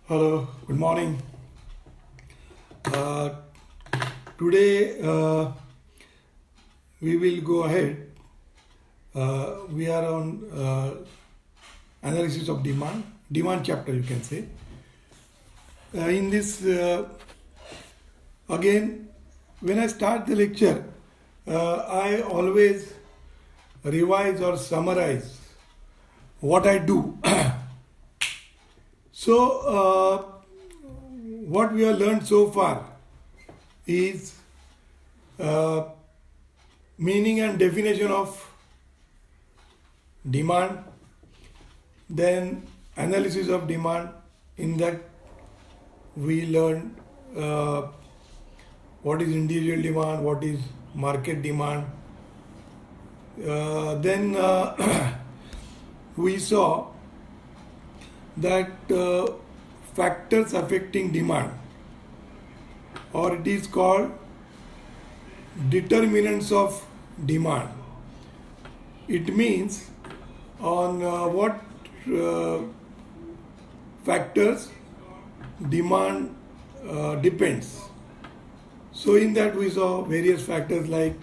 Hello, good morning. Uh, Today we will go ahead. We are on analysis of demand chapter, you can say. In this, again, when I start the lecture, I always revise or summarize what I do. So, what we have learned so far is uh, meaning and definition of demand, then analysis of demand. In that, we learn what is individual demand, what is market demand. Then we saw that factors affecting demand, or it is called determinants of demand. It means on what factors demand depends. So in that we saw various factors like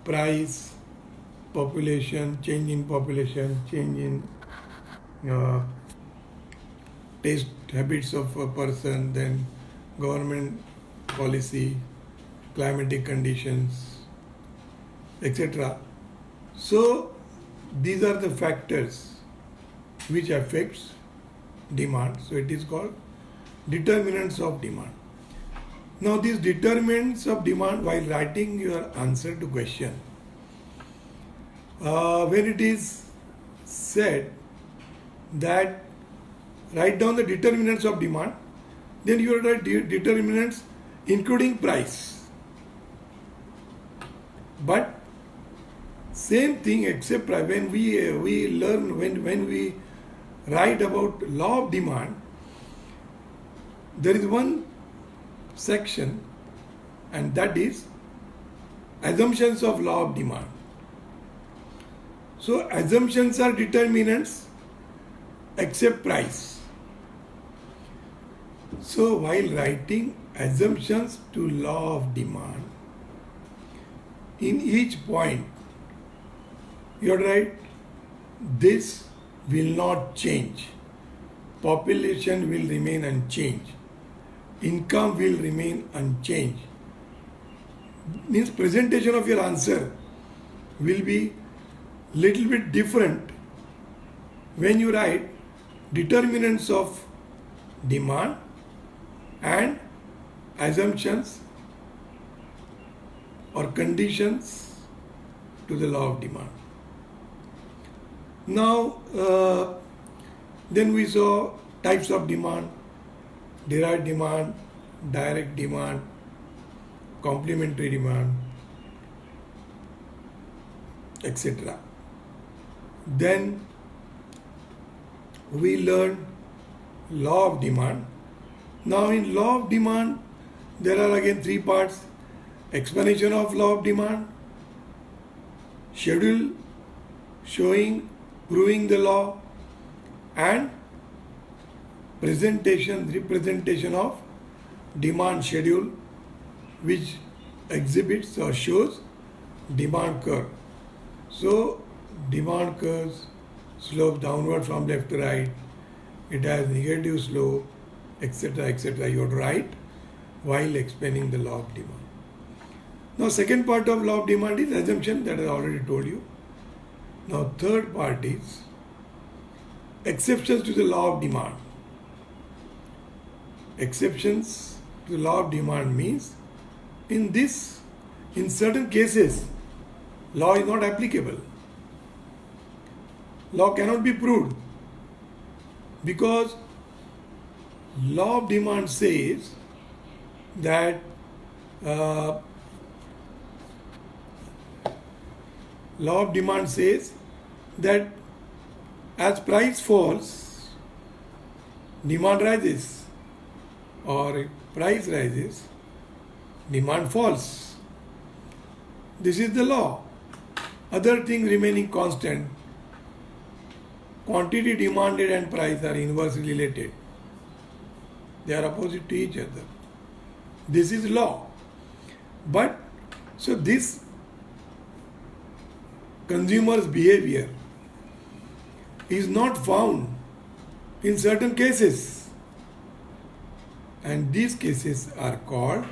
price, population, change in population, change in taste habits of a person, then government policy, climatic conditions, etc. So these are the factors which affects demand. So it is called determinants of demand. Now these determinants of demand, while writing your answer to question, when it is said that write down the determinants of demand, then you will write determinants including price. But same thing except price. When we learn, when we write about law of demand, there is one section, and that is assumptions of law of demand. So assumptions are determinants except price. So while writing assumptions to law of demand, in each point you have to write this will not change, population will remain unchanged, income will remain unchanged. Means presentation of your answer will be little bit different when you write determinants of demand and assumptions or conditions to the law of demand. Now, then we saw types of demand: derived demand, direct demand, complementary demand, etc. Then we learned law of demand. Now in law of demand, there are again three parts: explanation of law of demand, schedule showing, proving the law, and representation of demand schedule, which exhibits or shows demand curve. So demand curves slope downward from left to right, it has negative slope, etc., etc. You have to write while explaining the law of demand. Now second part of law of demand is assumption, that I already told you. Now third part is exceptions to the law of demand. Exceptions to the law of demand means in certain cases law is not applicable. Law cannot be proved because law of demand says that law of demand says that as price falls, demand rises, or if price rises, demand falls. This is the law. Other things remaining constant, quantity demanded and price are inversely related. They are opposite to each other. This is law. But so this consumer's behavior is not found in certain cases. And these cases are called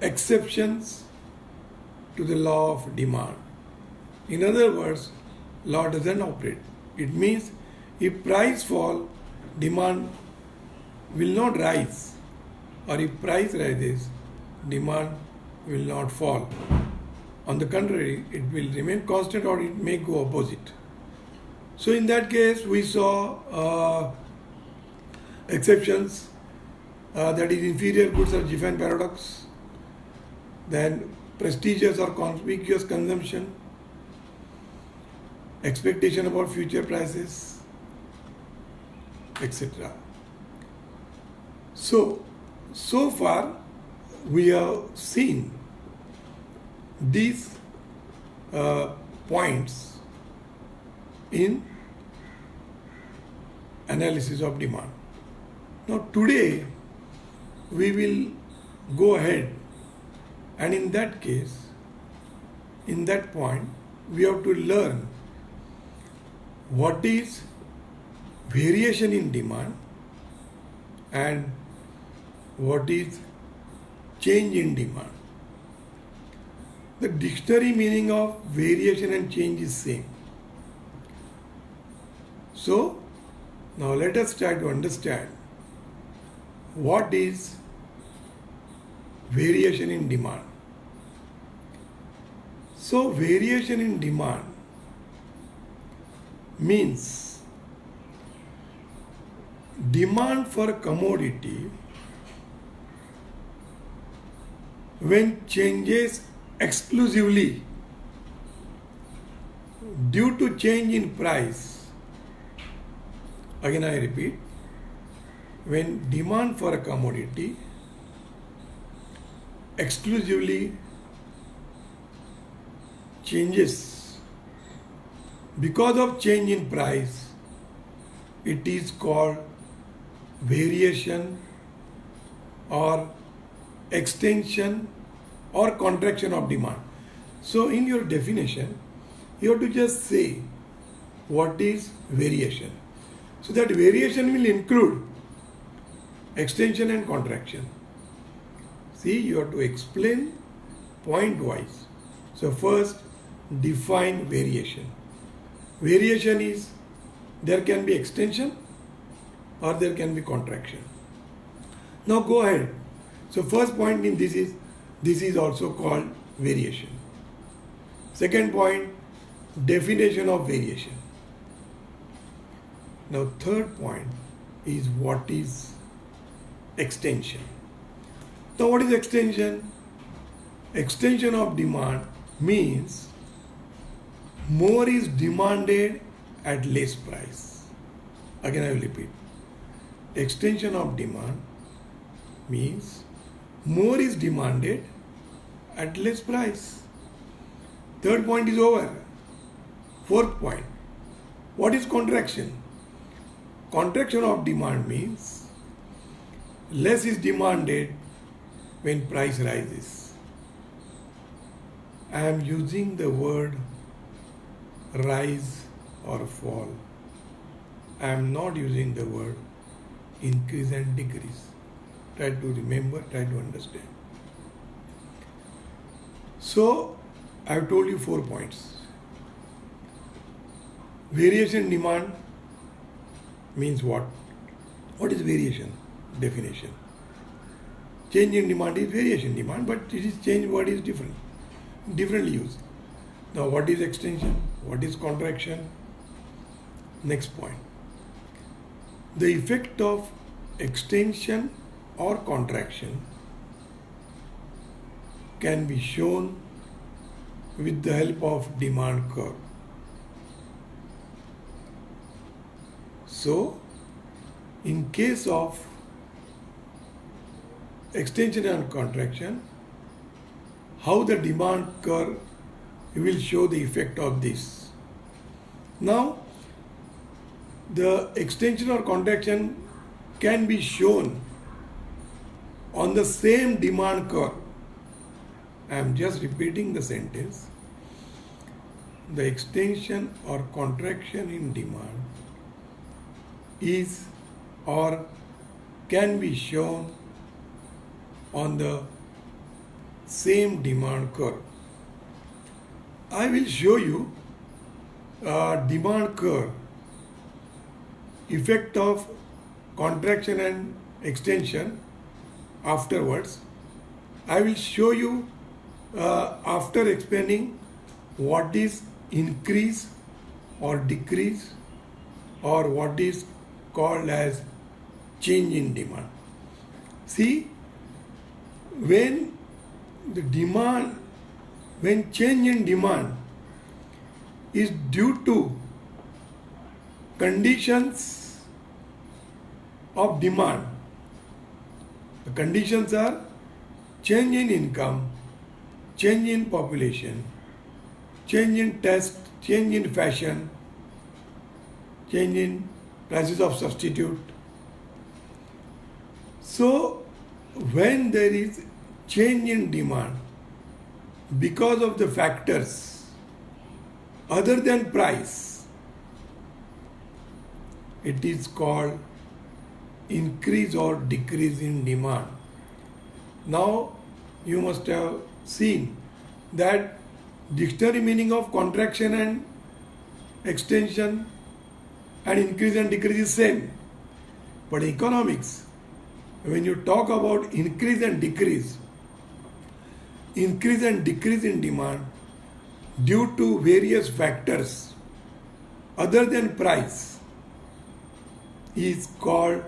exceptions to the law of demand. In other words, law doesn't operate. It means if price fall, demand will not rise, or if price rises, demand will not fall. On the contrary, it will remain constant or it may go opposite. So in that case, we saw exceptions, that is inferior goods or Giffen paradox, then prestigious or conspicuous consumption, expectation about future prices, etc. So far we have seen these points in analysis of demand. Now today we will go ahead, and in that case, in that point, we have to learn what is variation in demand and what is change in demand. The dictionary meaning of variation and change is same. So now let us try to understand what is variation in demand. So variation in demand means demand for a commodity when changes exclusively due to change in price. Again I repeat, when demand for a commodity exclusively changes because of change in price, it is called variation or extension or contraction of demand. So in your definition, you have to just say what is variation. So that variation will include extension and contraction. See, you have to explain point wise. So first, define variation. Variation is, there can be extension or there can be contraction. Now go ahead. So first point in this is also called variation. Second point, definition of variation. Now third point is what is extension. Now what is extension? Extension of demand means more is demanded at less price. Again I will repeat. Extension of demand means more is demanded at less price. Third point is over. Fourth point. What is contraction? Contraction of demand means less is demanded when price rises. I am using the word rise or fall. I am not using the word increase and decrease. Try to remember, try to understand. So, I have told you 4 points. Variation in demand means what? What is variation? Definition. Change in demand is variation in demand, but it is change word is different. Differently used. Now what is extension? What is contraction? Next point. The effect of extension or contraction can be shown with the help of demand curve. So, in case of extension and contraction, how the demand curve will show the effect of this. Now, the extension or contraction can be shown on the same demand curve. I am just repeating the sentence. The extension or contraction in demand is or can be shown on the same demand curve. I will show you a demand curve, effect of contraction and extension afterwards. I will show you after explaining what is increase or decrease or what is called as change in demand. See, when change in demand is due to conditions of demand. The conditions are change in income, change in population, change in taste, change in fashion, change in prices of substitute. So, when there is change in demand because of the factors other than price, it is called increase or decrease in demand. Now, you must have seen that dictionary meaning of contraction and extension and increase and decrease is same. But economics, when you talk about increase and decrease in demand due to various factors other than price is called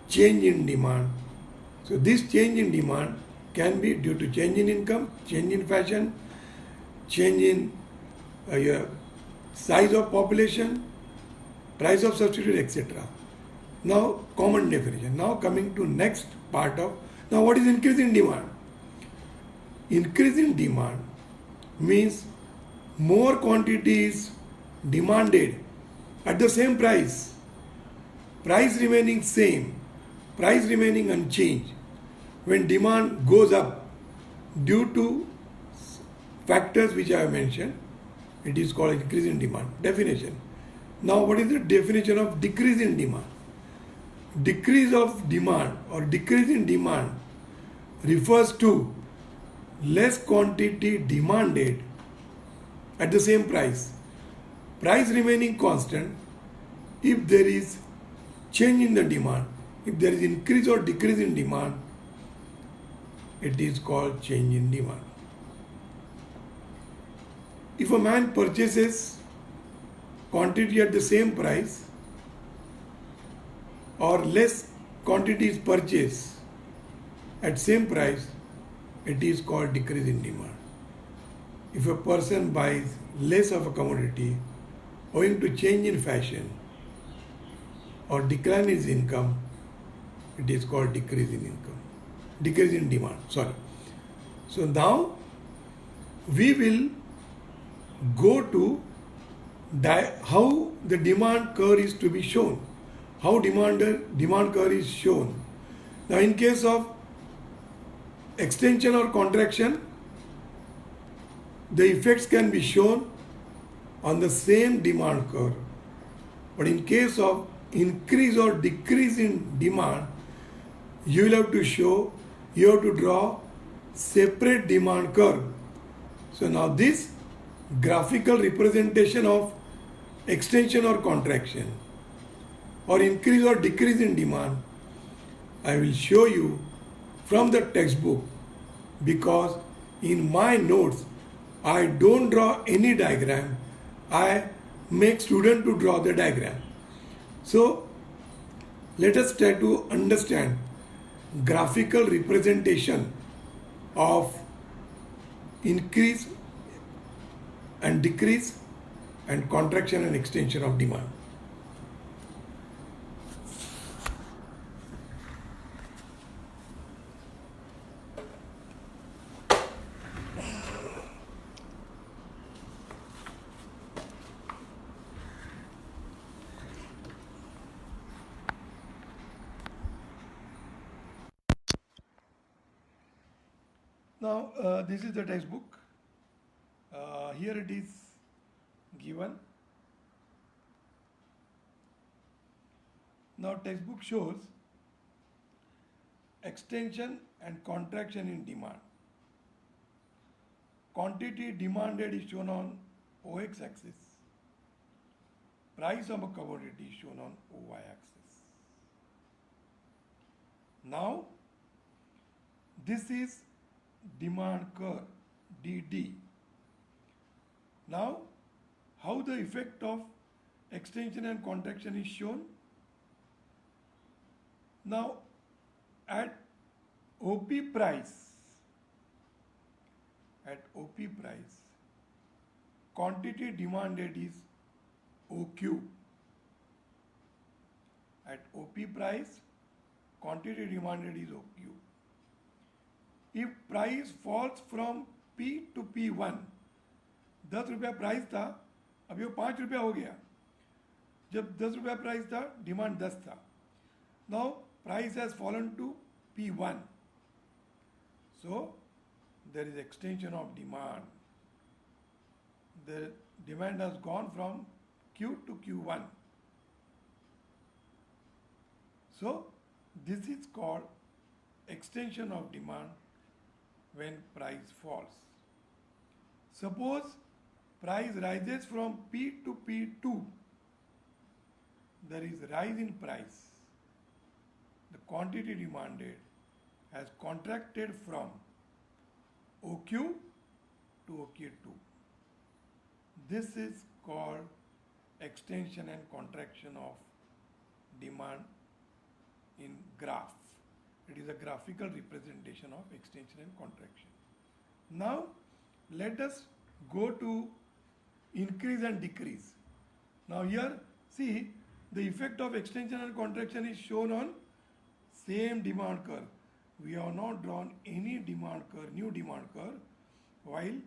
change in demand. So this change in demand can be due to change in income, change in fashion, change in size of population, price of substitute, etc. Now, common definition. Now coming to next part of, now what is increase in demand? Increase in demand means more quantity is demanded at the same price. Price remaining same, price remaining unchanged. When demand goes up due to factors which I have mentioned, it is called increase in demand. Definition. Now, what is the definition of decrease in demand? Decrease of demand or decrease in demand refers to less quantity demanded at the same price. Price remaining constant if there is change in the demand. If there is increase or decrease in demand, it is called change in demand. If a man purchases quantity at the same price or less quantity is purchased at same price, it is called decrease in demand. If a person buys less of a commodity owing to change in fashion or decline in his income, it is called decrease in demand. So now we will go to how the demand curve is to be shown. How demand curve is shown. Now in case of extension or contraction, the effects can be shown on the same demand curve. But in case of increase or decrease in demand, you will have to draw separate demand curve. So now this graphical representation of extension or contraction or increase or decrease in demand, I will show you from the textbook, because in my notes I don't draw any diagram. I make student to draw the diagram. So let us try to understand graphical representation of increase and decrease and contraction and extension of demand. Now, this is the textbook. Here it is given. Now, textbook shows extension and contraction in demand. Quantity demanded is shown on OX axis. Price of a commodity is shown on OY axis. Now, this is demand curve DD. Now, how the effect of extension and contraction is shown? Now, at OP price, quantity demanded is OQ. At OP price, quantity demanded is OQ. If price falls from P to P1, 10 रुपया price था, अभी वो 5 रुपया हो गया. जब 10 रुपया price था, डिमांड 10 था. Now price has fallen to P1. So there is extension of demand. The demand has gone from Q to Q1. So this is called extension of demand when price falls. Suppose price rises from P to P2. There is rise in price. The quantity demanded has contracted from OQ to OQ2. This is called extension and contraction of demand in graph. It is a graphical representation of extension and contraction. Now let us go to increase and decrease. Now here see the effect of extension and contraction is shown on same demand curve. We have not drawn any demand curve, new demand curve, while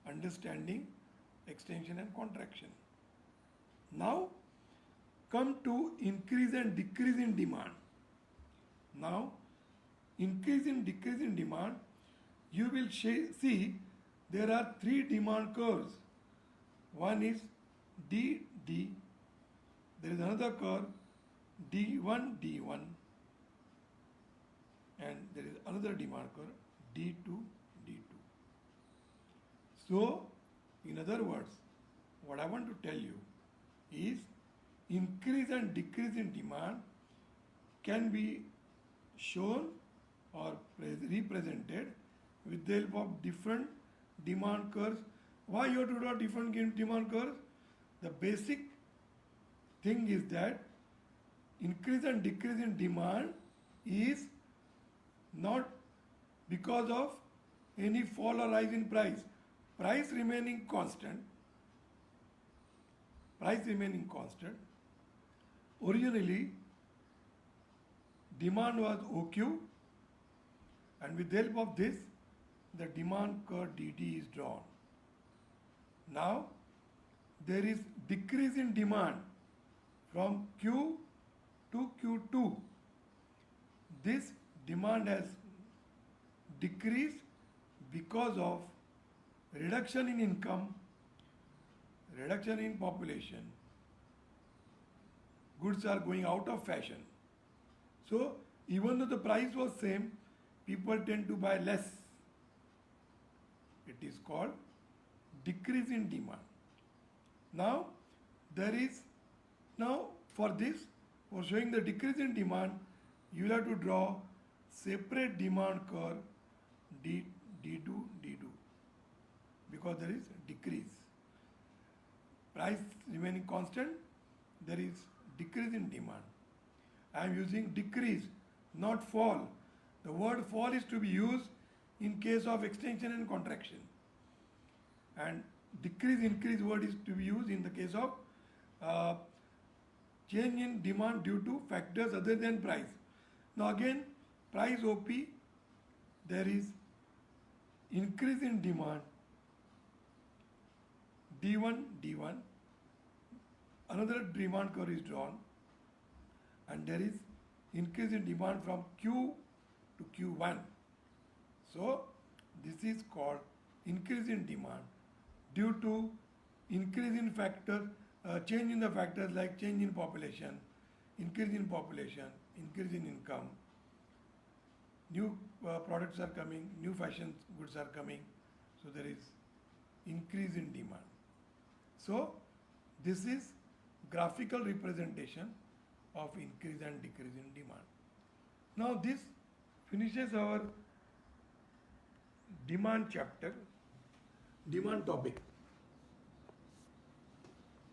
understanding extension and contraction. Now come to increase and decrease in demand. Now increase and decrease in demand, you will see there are three demand curves. One is DD, there is another curve D1, D1, and there is another demand curve D2, D2. So, in other words, what I want to tell you is increase and decrease in demand can be shown or represented with the help of different demand curves. Why you have to draw different demand curves? The basic thing is that increase and decrease in demand is not because of any fall or rise in price. Price remaining constant. Originally, demand was OQ, and with the help of this, the demand curve DD is drawn. Now, there is decrease in demand from Q to Q2. This demand has decreased because of reduction in income, reduction in population. Goods are going out of fashion. So even though the price was same, people tend to buy less. It is called decrease in demand. Now for this, for showing the decrease in demand, you will have to draw separate demand curve D2, D2, because there is decrease. Price remaining constant, there is decrease in demand. I am using decrease, not fall. The word fall is to be used in case of extension and contraction, and decrease, increase word is to be used in the case of change in demand due to factors other than price. Now again, price OP, there is increase in demand D1, D1, another demand curve is drawn, and there is increase in demand from Q to Q1. So This is called increase in demand due to increase in factor, change in the factors like change in population, increase in income, new products are coming, new fashion goods are coming, so there is increase in demand. So this is graphical representation of increase and decrease in demand. Now this finishes our demand chapter, demand topic.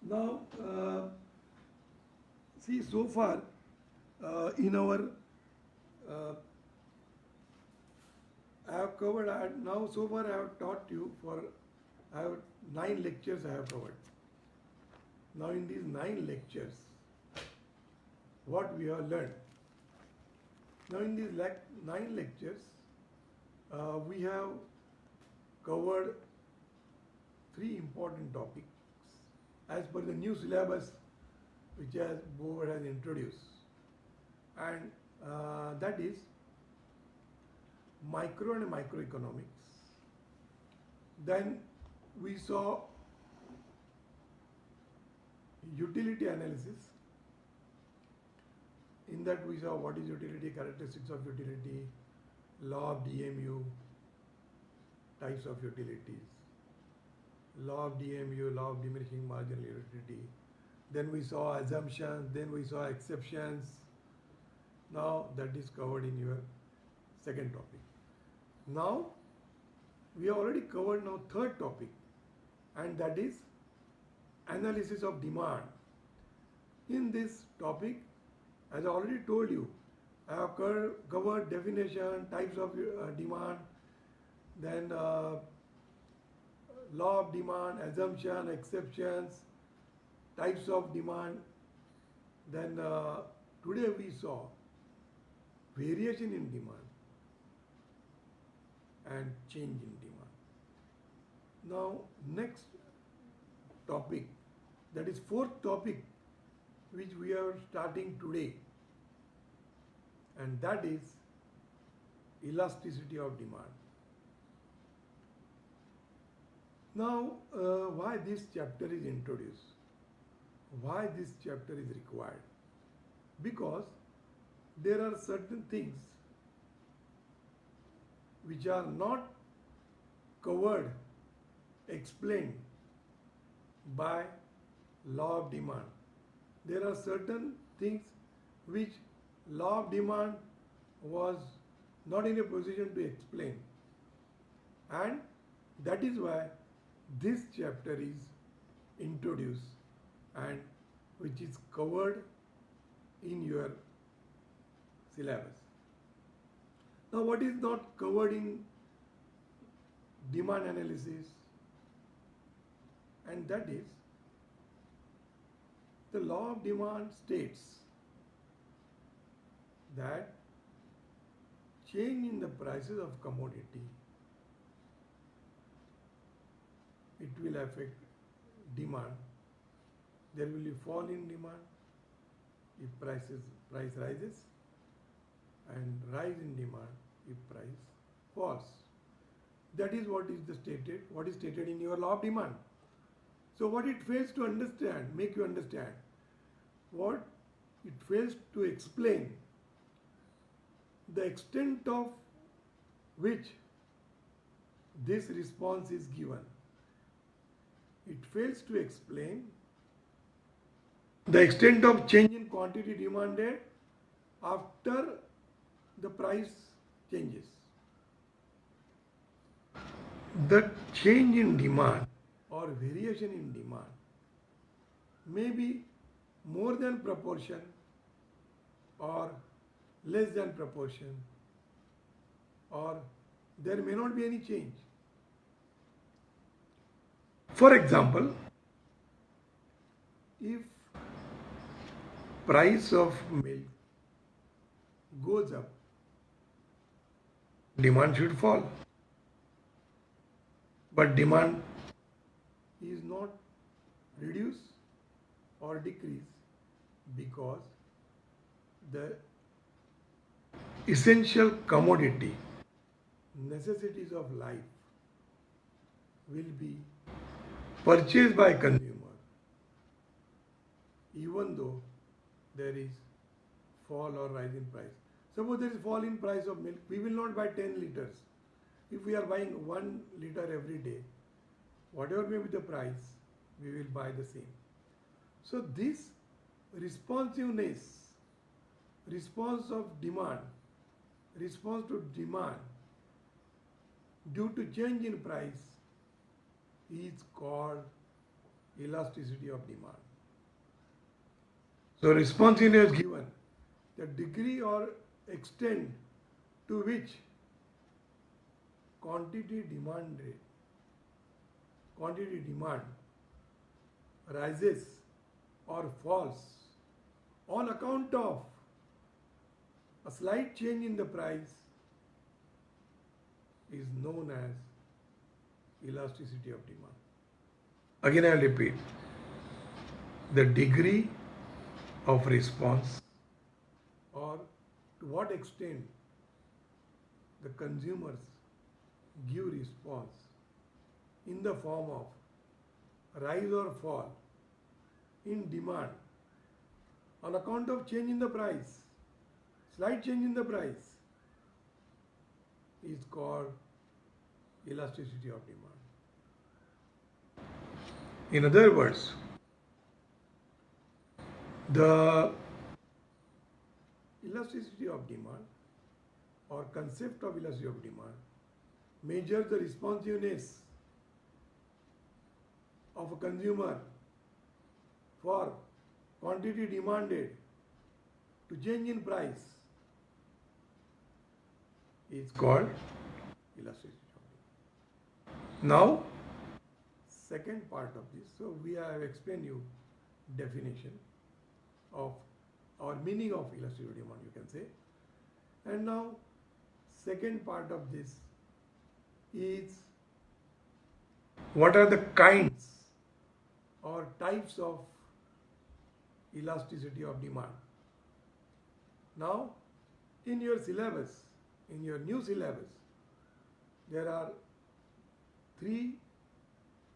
Now see, so far in our I have covered, now so far I have taught you I have 9 lectures I have covered. Now in these 9 lectures, what we have learned? Now in these 9 lectures, we have covered 3 important topics as per the new syllabus which board has introduced, and that is micro and microeconomics. Then we saw utility analysis. In that we saw what is utility, characteristics of utility, law of DMU, types of utilities, law of DMU, law of diminishing marginal utility. Then we saw assumptions, then we saw exceptions. Now that is covered in your second topic. Now we have already covered now third topic, and that is analysis of demand. In this topic, as I already told you, I have covered definition, types of demand, then law of demand, assumption, exceptions, types of demand. Then today we saw variation in demand and change in demand. Now next topic, that is fourth topic, which we are starting today, and that is elasticity of demand. Now why this chapter is introduced? Why this chapter is required? Because there are certain things which are not covered, explained by law of demand. There are certain things which law of demand was not in a position to explain, and that is why this chapter is introduced and which is covered in your syllabus. Now what is not covered in demand analysis? And that is, the law of demand states that change in the prices of commodity, it will affect demand. There will be fall in demand if price rises, and rise in demand if price falls. That is what is stated in your law of demand. So what it fails to understand, make you understand, what it fails to explain, the extent of which this response is given. It fails to explain the extent of change in quantity demanded after the price changes. The change in demand or variation in demand may be more than proportion or less than proportion, or there may not be any change. For example, if price of milk goes up, demand should fall. But demand is not reduced or decreased because the essential commodity necessities of life will be purchased by consumer even though there is fall or rise in price. Suppose there is fall in price of milk, we will not buy 10 liters. If we are buying 1 liter every day, whatever may be the price, we will buy the same. So this responsiveness, response of demand, response to demand due to change in price is called elasticity of demand. So responsiveness given the degree or extent to which quantity demand rises or falls on account of a slight change in the price is known as elasticity of demand. Again, I will repeat, the degree of response or to what extent the consumers give response in the form of rise or fall in demand on account of change in the price, slight change in the price is called elasticity of demand. In other words, the elasticity of demand or concept of elasticity of demand measures the responsiveness of a consumer for quantity demanded to change in price is called elasticity of demand. Now, second part of this, so we have explained you definition of or meaning of elasticity of demand, you can say. And now second part of this is what are the kinds or types of elasticity of demand. Now in your syllabus, in your new syllabus, there are 3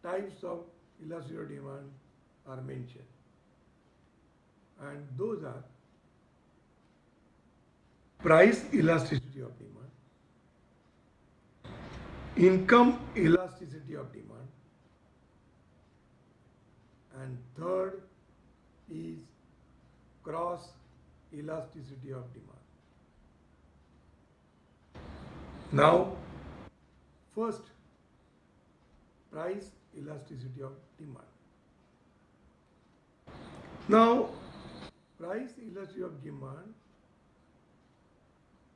types of elasticity of demand are mentioned, and those are price elasticity of demand, income elasticity of demand, and third is cross elasticity of demand. Now, first, price elasticity of demand. Now, price elasticity of demand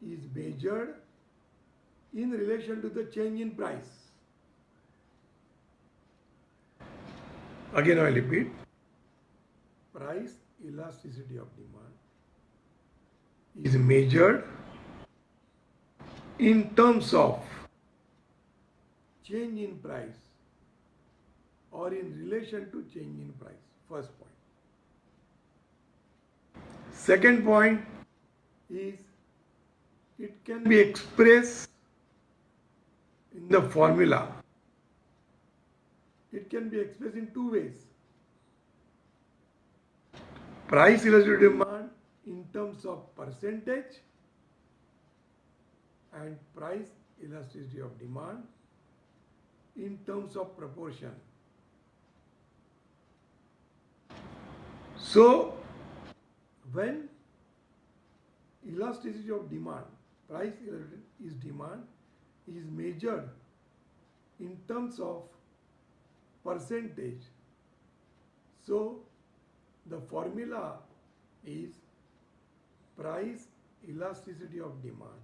is measured in relation to the change in price. Again, I repeat, price elasticity of demand is measured in terms of change in price or in relation to change in price. First point. Second point is it can be expressed in the formula. It can be expressed in 2 ways. Price elasticity of demand in terms of percentage and price elasticity of demand in terms of proportion. So, when elasticity of demand, price elasticity is measured in terms of percentage, so the formula is price elasticity of demand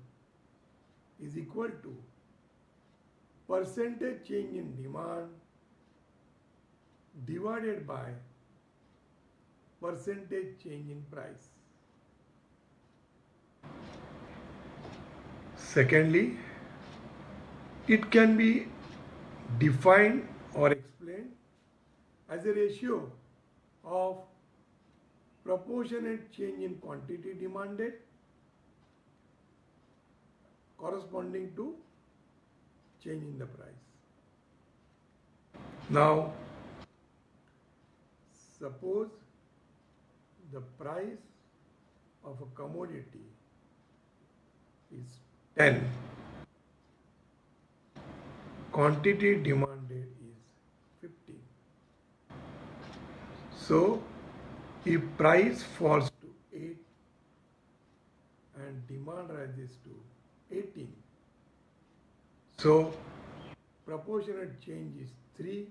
is equal to percentage change in demand divided by percentage change in price. Secondly, it can be defined or explained as a ratio of proportionate change in quantity demanded corresponding to change in the price. Now, suppose the price of a commodity is 10, quantity demanded is 15. So, if price falls to 8 and demand rises to 18, so proportionate change is 3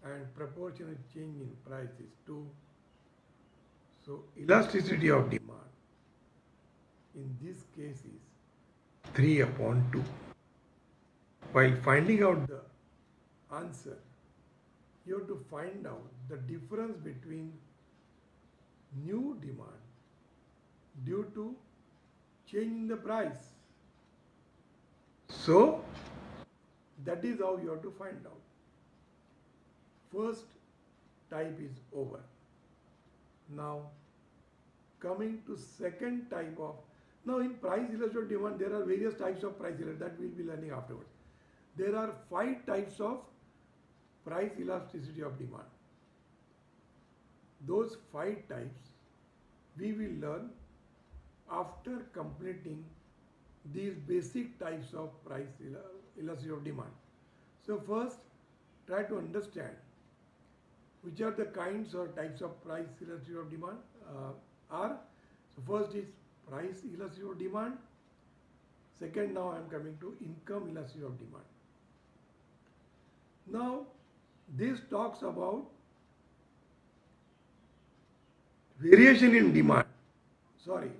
and proportionate change in price is 2. So elasticity of demand in this case is 3 upon 2. While finding out the answer, you have to find out the difference between new demand due to change in the price. So that is how you have to find out. First type is over. Now coming to second type of, now in price elasticity of demand there are various types of price elasticity that we will be learning afterwards. There are 5 types of price elasticity of demand. Those 5 types we will learn after completing these basic types of price elasticity of demand. So first try to understand which are the kinds or types of price elasticity of demand are. So first is price elasticity of demand. Second, now I am coming to income elasticity of demand. Now this talks about variation in demand. Sorry,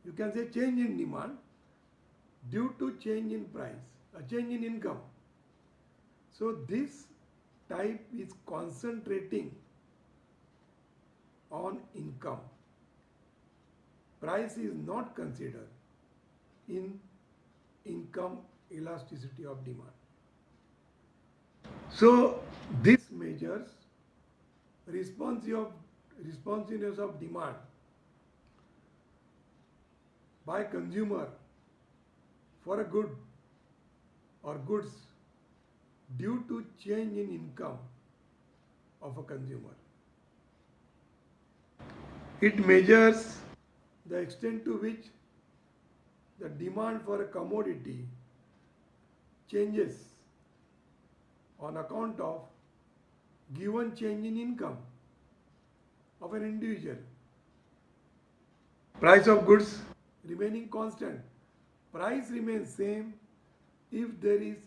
you can say change in demand due to change in price, a change in income. So this type is concentrating on income. Price is not considered in income elasticity of demand. So this measures responsiveness of demand by consumer for a good or goods due to change in income of a consumer. It measures the extent to which the demand for a commodity changes on account of given change in income of an individual. Price of goods remaining constant. Price remains same if there is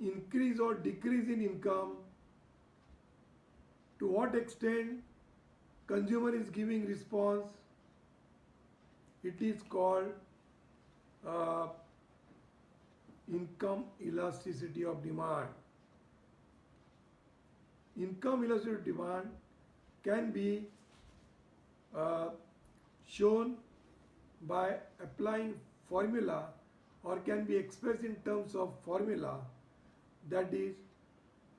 increase or decrease in income. To what extent consumer is giving response, it is called income elasticity of demand. Income elasticity of demand can be shown by applying formula or can be expressed in terms of formula, that is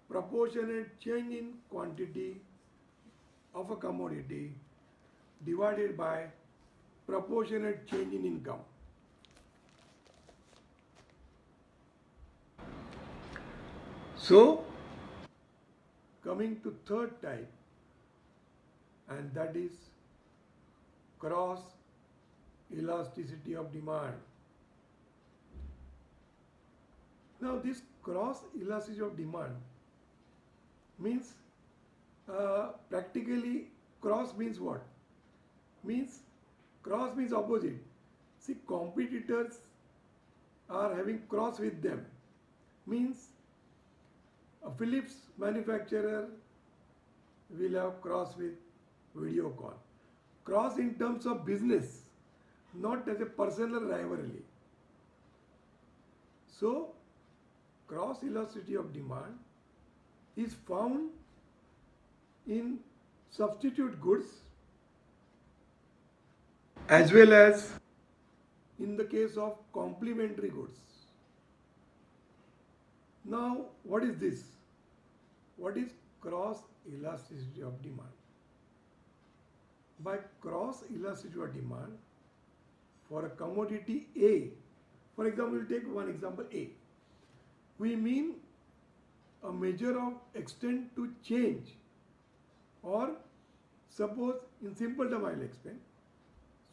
proportionate change in quantity of a commodity divided by proportionate change in income. So coming to third type, and that is cross elasticity of demand. Now this cross elasticity of demand means practically cross means what? Cross means opposite. See, competitors are having cross with them. Means a Philips manufacturer will have cross with Videocon. Cross in terms of business, not as a personal rivalry. So cross elasticity of demand is found in substitute goods as well as in the case of complementary goods. Now what is this? What is cross elasticity of demand? By cross elasticity of demand, for a commodity A, for example, we'll take one example A. we mean a measure of extent to change, or suppose in simple term I will explain.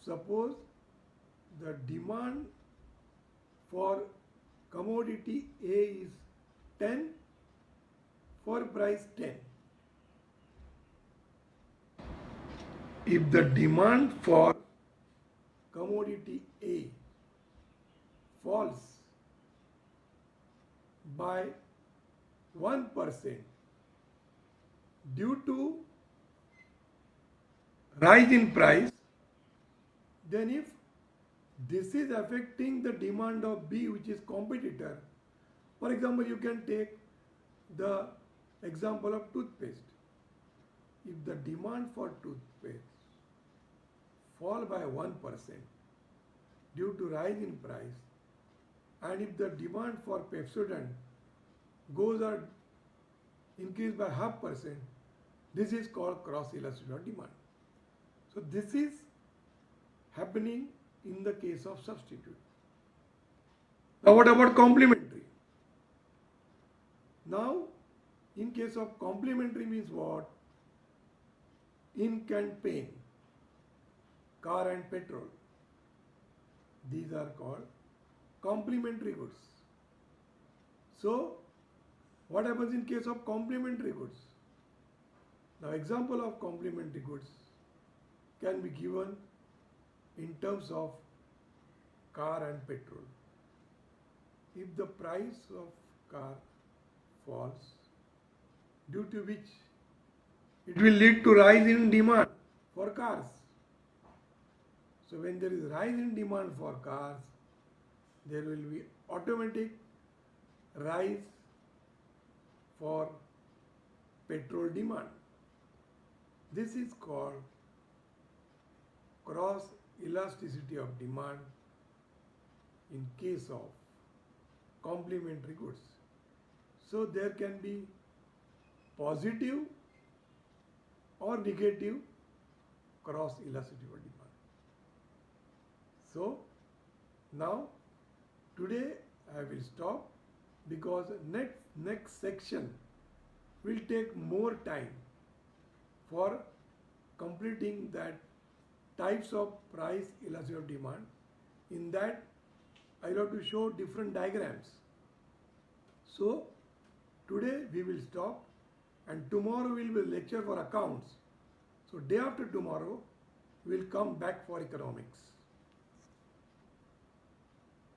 Suppose the demand for commodity A is 10 for price 10. If the demand for commodity A falls by 1% due to rise in price, then if this is affecting the demand of B, which is competitor, for example, you can take the example of toothpaste. If the demand for toothpaste fall by 1% due to rise in price, and if the demand for Pepsodent goes or increased by 0.5%, this is called cross elasticity of demand. So this is happening in the case of substitute. Now what about complementary? Now in case of complementary means what? Ink and pen, car and petrol, these are called complementary goods. So what happens in case of complementary goods? Now example of complementary goods can be given in terms of car and petrol. If the price of car falls, due to which it will lead to rise in demand for cars. So when there is rise in demand for cars, there will be automatic rise for petrol demand. This is called cross elasticity of demand in case of complementary goods. So there can be positive or negative cross elasticity of demand. So now today I will stop, because next section will take more time for completing that types of price elasticity of demand. In that I have to show different diagrams. So today we will stop, and tomorrow we will lecture for accounts. So day after tomorrow we will come back for economics.